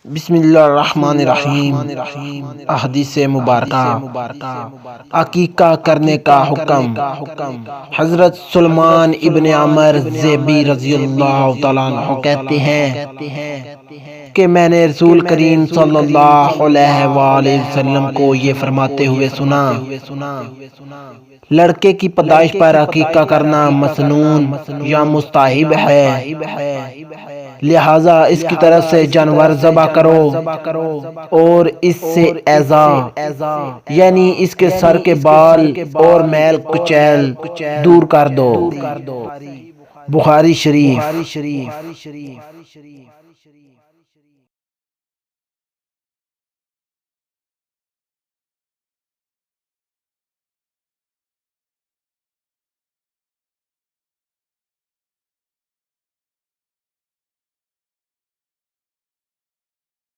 بسم اللہ الرحمن الرحیم۔ حدیث مبارکہ، عقیقہ کرنے کا حکم۔ حضرت سلمان ابن عمر زیبی رضی اللہ تعالیٰ عنہ کہتے ہیں کہ میں نے رسول کریم صلی اللہ علیہ وآلہ وسلم کو یہ فرماتے ہوئے سنا، لڑکے کی پیدائش پر عقیقہ کرنا مسنون یا مستحب ہے، لہذا اس کی طرف سے جانور ذبح کرو اور اس سے ایذا یعنی اس کے سر کے بال اور میل کچیل دور کر دو۔ بخاری شریف۔